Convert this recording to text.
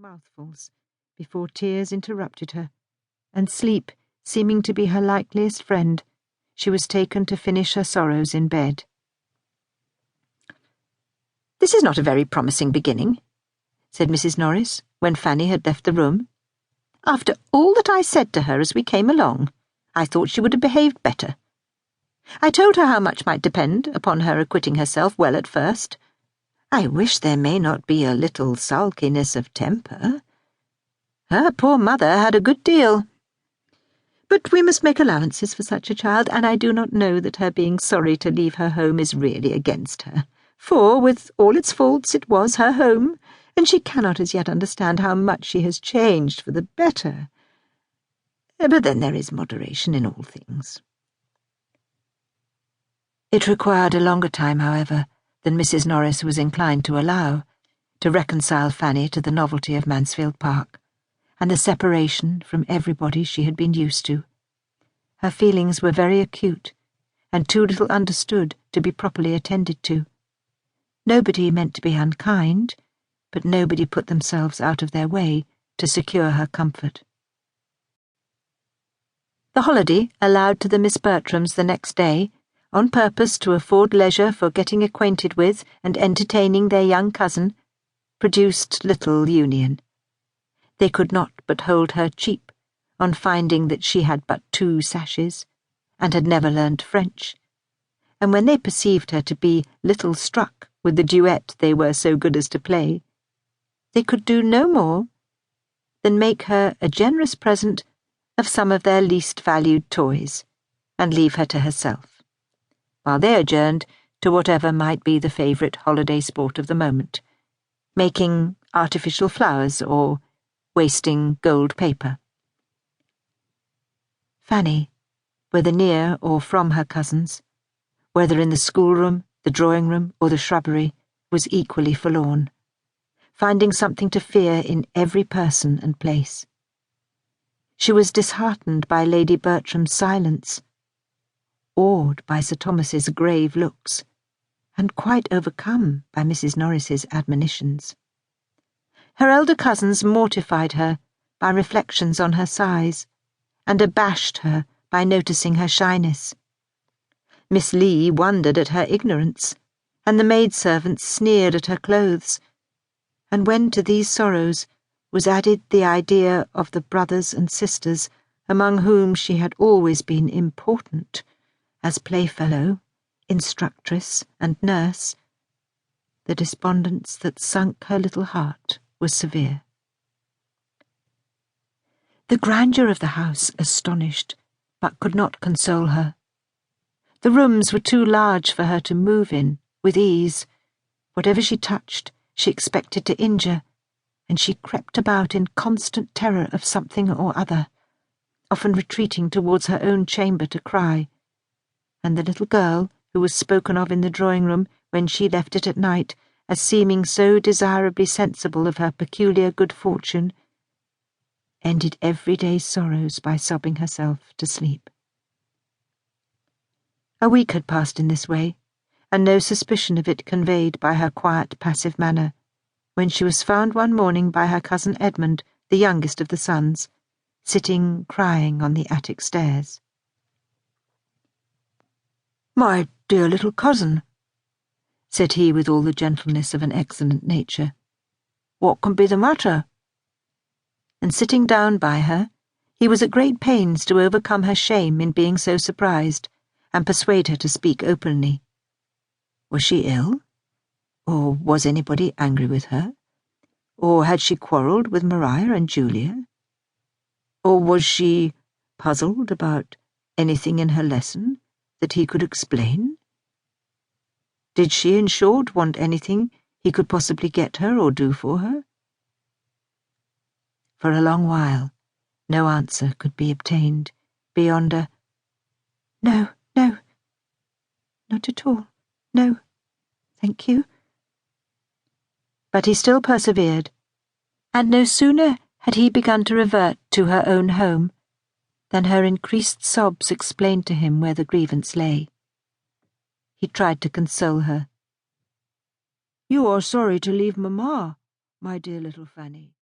mouthfuls before tears interrupted her, and sleep seeming to be her likeliest friend, she was taken to finish her sorrows in bed. "This is not a very promising beginning," said Mrs. Norris, when Fanny had left the room. "After all that I said to her as we came along, I thought she would have behaved better. I told her how much might depend upon her acquitting herself well at first. I wish there may not be a little sulkiness of temper. Her poor mother had a good deal. But we must make allowances for such a child, and I do not know that her being sorry to leave her home is really against her, for, with all its faults, it was her home, and she cannot as yet understand how much she has changed for the better. But then there is moderation in all things." It required a longer time, however, than Mrs. Norris was inclined to allow, to reconcile Fanny to the novelty of Mansfield Park, and the separation from everybody she had been used to. Her feelings were very acute, and too little understood to be properly attended to. Nobody meant to be unkind, but nobody put themselves out of their way to secure her comfort. The holiday allowed to the Miss Bertrams the next day, on purpose to afford leisure for getting acquainted with and entertaining their young cousin, produced little union. They could not but hold her cheap on finding that she had but 2 sashes, and had never learned French, and when they perceived her to be little struck with the duet they were so good as to play, they could do no more than make her a generous present of some of their least valued toys, and leave her to herself, while they adjourned to whatever might be the favourite holiday sport of the moment, making artificial flowers or wasting gold paper. Fanny, whether near or from her cousins, whether in the schoolroom, the drawing-room, or the shrubbery, was equally forlorn, finding something to fear in every person and place. She was disheartened by Lady Bertram's silence, awed by Sir Thomas's grave looks, and quite overcome by Mrs. Norris's admonitions. Her elder cousins mortified her by reflections on her size, and abashed her by noticing her shyness. Miss Lee wondered at her ignorance, and the maidservants sneered at her clothes, and when to these sorrows was added the idea of the brothers and sisters among whom she had always been important, as playfellow, instructress, and nurse, the despondence that sunk her little heart was severe. The grandeur of the house astonished, but could not console her. The rooms were too large for her to move in with ease. Whatever she touched, she expected to injure, and she crept about in constant terror of something or other, often retreating towards her own chamber to cry, and the little girl, who was spoken of in the drawing-room when she left it at night as seeming so desirably sensible of her peculiar good fortune, ended everyday sorrows by sobbing herself to sleep. A week had passed in this way, and no suspicion of it conveyed by her quiet, passive manner, when she was found one morning by her cousin Edmund, the youngest of the sons, sitting crying on the attic stairs. "My dear little cousin," said he with all the gentleness of an excellent nature, "what can be the matter?" And sitting down by her, he was at great pains to overcome her shame in being so surprised, and persuade her to speak openly. Was she ill? Or was anybody angry with her? Or had she quarrelled with Maria and Julia? Or was she puzzled about anything in her lesson that he could explain? Did she, in short, want anything he could possibly get her or do for her? For a long while, no answer could be obtained beyond a "No, no, not at all, no, thank you." But he still persevered, and no sooner had he begun to revert to her own home than her increased sobs explained to him where the grievance lay. He tried to console her. "You are sorry to leave Mamma, my dear little Fanny."